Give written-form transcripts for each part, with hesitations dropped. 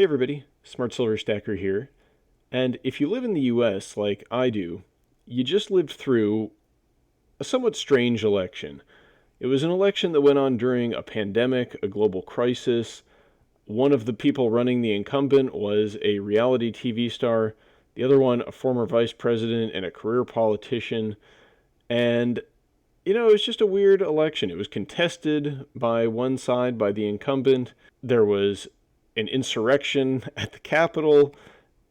Hey everybody, Smart Silver Stacker here. And if you live in the US like I do, you just lived through a somewhat strange election. It was an election that went on during a pandemic, a global crisis. One of the people running the incumbent was a reality TV star, the other one, a former vice president and a career politician. And, it was just a weird election. It was contested by one side, by the incumbent. There was an insurrection at the Capitol,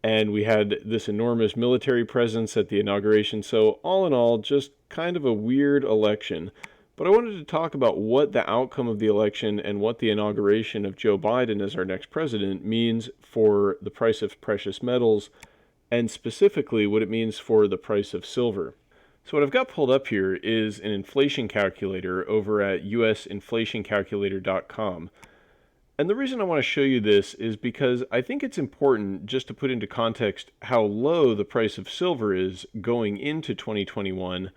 and we had this enormous military presence at the inauguration. So, all in all, just kind of a weird election. But I wanted to talk about what the outcome of the election and what the inauguration of Joe Biden as our next president means for the price of precious metals, and specifically what it means for the price of silver. So what I've got pulled up here is an inflation calculator over at usinflationcalculator.com. And the reason I want to show you this is because I think it's important just to put into context how low the price of silver is going into 2021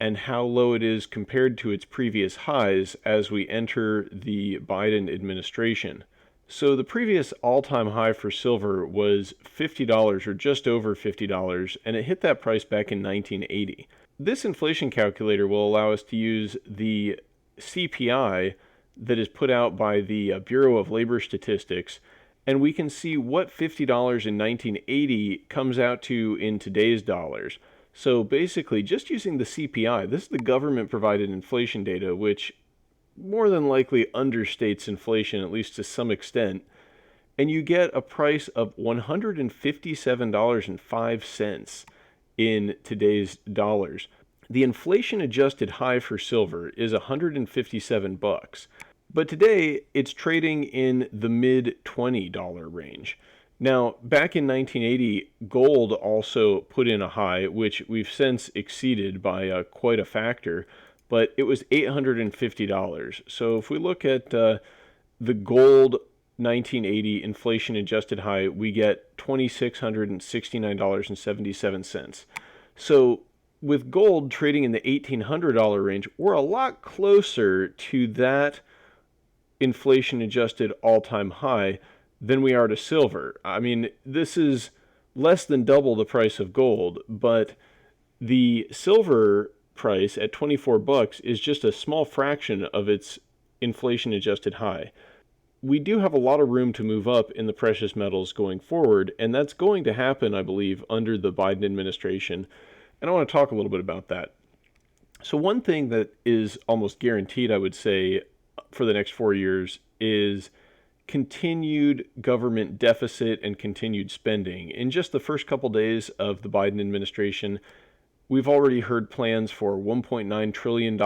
and how low it is compared to its previous highs as we enter the Biden administration. So the previous all-time high for silver was $50 or just over $50, and it hit that price back in 1980. This inflation calculator will allow us to use the CPI that is put out by the Bureau of Labor Statistics, and we can see what $50 in 1980 comes out to in today's dollars. So basically, just using the CPI, this is the government-provided inflation data, which more than likely understates inflation, at least to some extent, and you get a price of $157.05 in today's dollars. The inflation-adjusted high for silver is $157, but today it's trading in the mid-$20 range. Now, back in 1980, gold also put in a high, which we've since exceeded by quite a factor, but it was $850. So if we look at the gold 1980 inflation-adjusted high, we get $2,669.77. So with gold trading in the $1,800 range, we're a lot closer to that inflation-adjusted all-time high than we are to silver. I mean, this is less than double the price of gold, but the silver price at $24 is just a small fraction of its inflation-adjusted high. We do have a lot of room to move up in the precious metals going forward, and that's going to happen, I believe, under the Biden administration. And I want to talk a little bit about that. So one thing that is almost guaranteed, I would say, for the next 4 years is continued government deficit and continued spending. In just the first couple days of the Biden administration, we've already heard plans for $1.9 trillion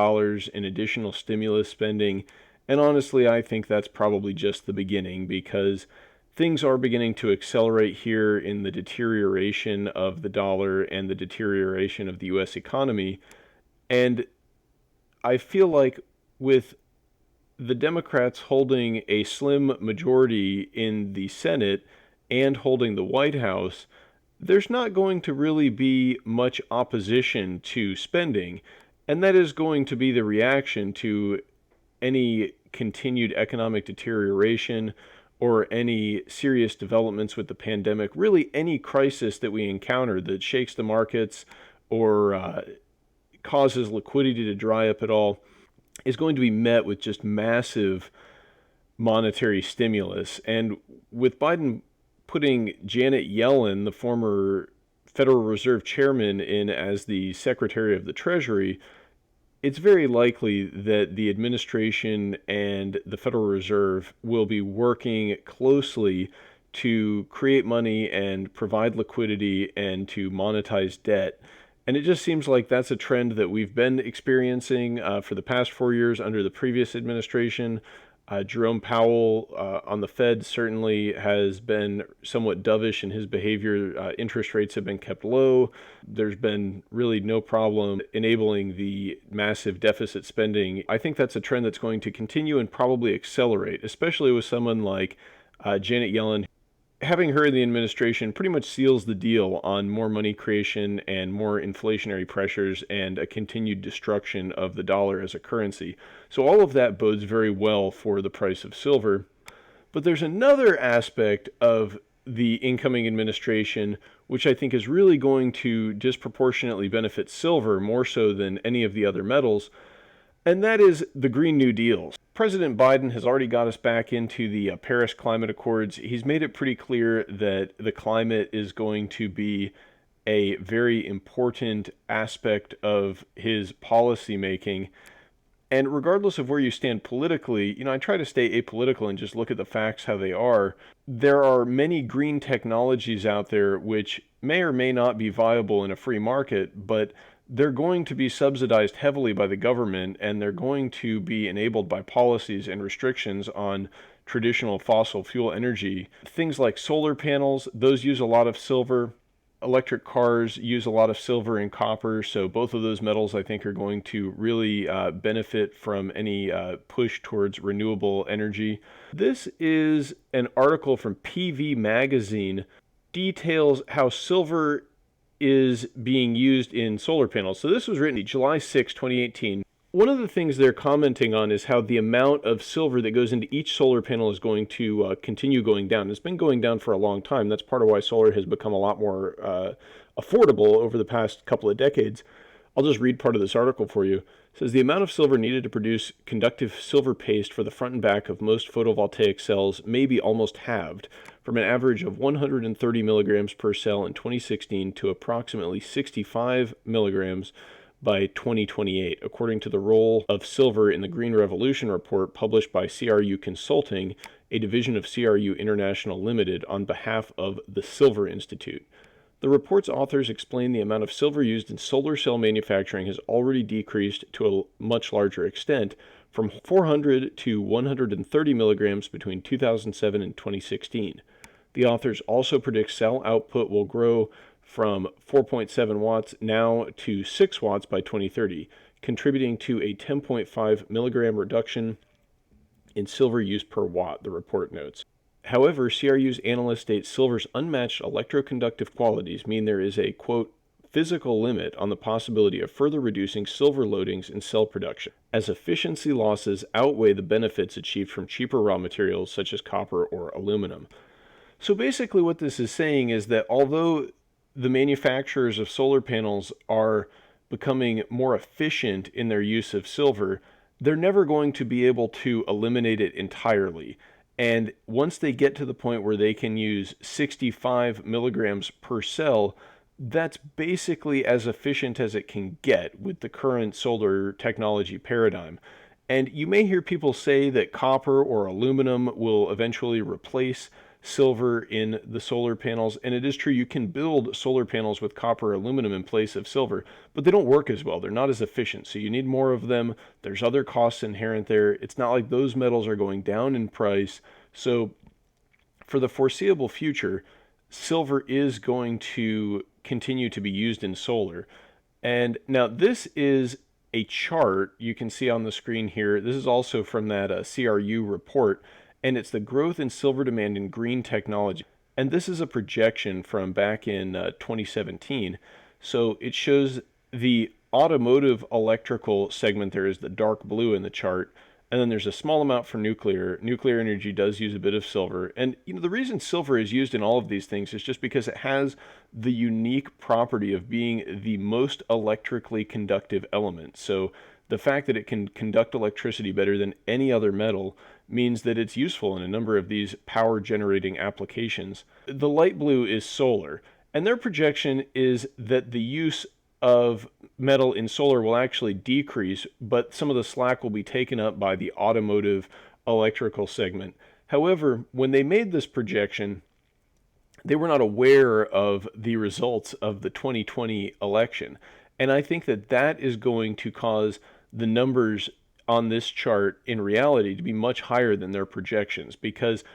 in additional stimulus spending. And honestly, I think that's probably just the beginning because things are beginning to accelerate here in the deterioration of the dollar and the deterioration of the U.S. economy. And I feel like with the Democrats holding a slim majority in the Senate and holding the White House, there's not going to really be much opposition to spending. And that is going to be the reaction to any continued economic deterioration or any serious developments with the pandemic, really any crisis that we encounter that shakes the markets or causes liquidity to dry up at all, is going to be met with just massive monetary stimulus. And with Biden putting Janet Yellen, the former Federal Reserve chairman, in as the Secretary of the Treasury, it's very likely that the administration and the Federal Reserve will be working closely to create money and provide liquidity and to monetize debt. And it just seems like that's a trend that we've been experiencing for the past 4 years under the previous administration. Jerome Powell on the Fed certainly has been somewhat dovish in his behavior. Interest rates have been kept low. There's been really no problem enabling the massive deficit spending. I think that's a trend that's going to continue and probably accelerate, especially with someone like Janet Yellen. Having her in the administration pretty much seals the deal on more money creation and more inflationary pressures and a continued destruction of the dollar as a currency. So all of that bodes very well for the price of silver. But there's another aspect of the incoming administration which I think is really going to disproportionately benefit silver more so than any of the other metals, and that is the Green New Deal. President Biden has already got us back into the Paris Climate Accords. He's made it pretty clear that the climate is going to be a very important aspect of his policy making. And regardless of where you stand politically, I try to stay apolitical and just look at the facts how they are. There are many green technologies out there which may or may not be viable in a free market, but they're going to be subsidized heavily by the government, and they're going to be enabled by policies and restrictions on traditional fossil fuel energy. Things like solar panels, those use a lot of silver. Electric cars use a lot of silver and copper, so both of those metals I think are going to really benefit from any push towards renewable energy. This is an article from PV Magazine, details how silver is being used in solar panels. So this was written July 6, 2018. One of the things they're commenting on is how the amount of silver that goes into each solar panel is going to continue going down. It's been going down for a long time. That's part of why solar has become a lot more affordable over the past couple of decades. I'll just read part of this article for you. It says the amount of silver needed to produce conductive silver paste for the front and back of most photovoltaic cells may be almost halved, from an average of 130 milligrams per cell in 2016 to approximately 65 milligrams by 2028, according to the role of silver in the Green Revolution report published by CRU Consulting, a division of CRU International Limited, on behalf of the Silver Institute. The report's authors explain the amount of silver used in solar cell manufacturing has already decreased to a much larger extent, from 400 to 130 milligrams between 2007 and 2016. The authors also predict cell output will grow from 4.7 watts now to 6 watts by 2030, contributing to a 10.5 milligram reduction in silver use per watt, the report notes. However, CRU's analyst states silver's unmatched electroconductive qualities mean there is a, quote, physical limit on the possibility of further reducing silver loadings in cell production, as efficiency losses outweigh the benefits achieved from cheaper raw materials such as copper or aluminum. So basically what this is saying is that although the manufacturers of solar panels are becoming more efficient in their use of silver, they're never going to be able to eliminate it entirely. And once they get to the point where they can use 65 milligrams per cell, that's basically as efficient as it can get with the current solar technology paradigm. And you may hear people say that copper or aluminum will eventually replace silver in the solar panels, and it is true you can build solar panels with copper or aluminum in place of silver, but they don't work as well. They're not as efficient, so you need more of them. There's other costs inherent there. It's not like those metals are going down in price. So for the foreseeable future, silver is going to continue to be used in solar. And now this is a chart you can see on the screen here. This is also from that CRU report, and it's the growth in silver demand in green technology. And this is a projection from back in 2017. So it shows the automotive electrical segment there is the dark blue in the chart. And then there's a small amount for nuclear. Nuclear energy does use a bit of silver. And the reason silver is used in all of these things is just because it has the unique property of being the most electrically conductive element. So the fact that it can conduct electricity better than any other metal means that it's useful in a number of these power generating applications. The light blue is solar, and their projection is that the use of metal in solar will actually decrease, but some of the slack will be taken up by the automotive electrical segment. However, when they made this projection, they were not aware of the results of the 2020 election. And I think that that is going to cause the numbers on this chart in reality to be much higher than their projections, because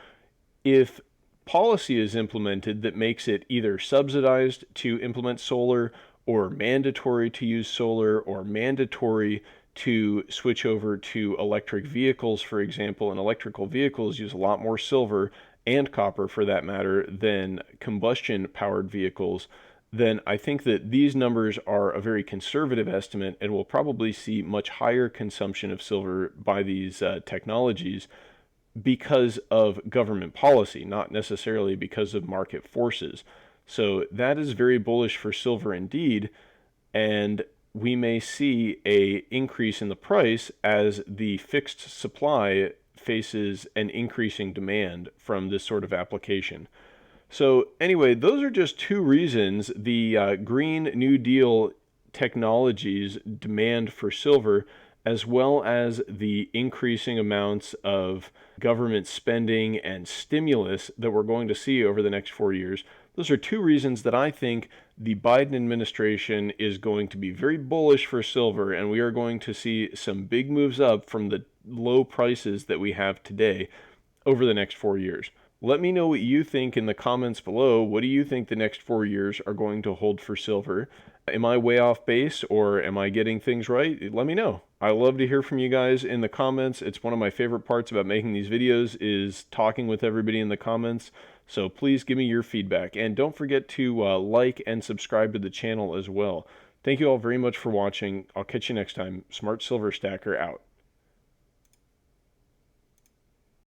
if policy is implemented that makes it either subsidized to implement solar or mandatory to use solar or mandatory to switch over to electric vehicles, for example, and electrical vehicles use a lot more silver and copper for that matter than combustion powered vehicles, then I think that these numbers are a very conservative estimate, and we'll probably see much higher consumption of silver by these technologies. because of government policy, not necessarily because of market forces. So that is very bullish for silver indeed, and we may see a increase in the price as the fixed supply faces an increasing demand from this sort of application. So anyway, those are just two reasons the Green New Deal technologies demand for silver, as well as the increasing amounts of government spending and stimulus that we're going to see over the next 4 years. Those are two reasons that I think the Biden administration is going to be very bullish for silver, and we are going to see some big moves up from the low prices that we have today over the next 4 years. Let me know what you think in the comments below. What do you think the next 4 years are going to hold for silver? Am I way off base, or am I getting things right? Let me know. I love to hear from you guys in the comments. It's one of my favorite parts about making these videos is talking with everybody in the comments. So please give me your feedback. And don't forget to like and subscribe to the channel as well. Thank you all very much for watching. I'll catch you next time. Smart Silver Stacker out.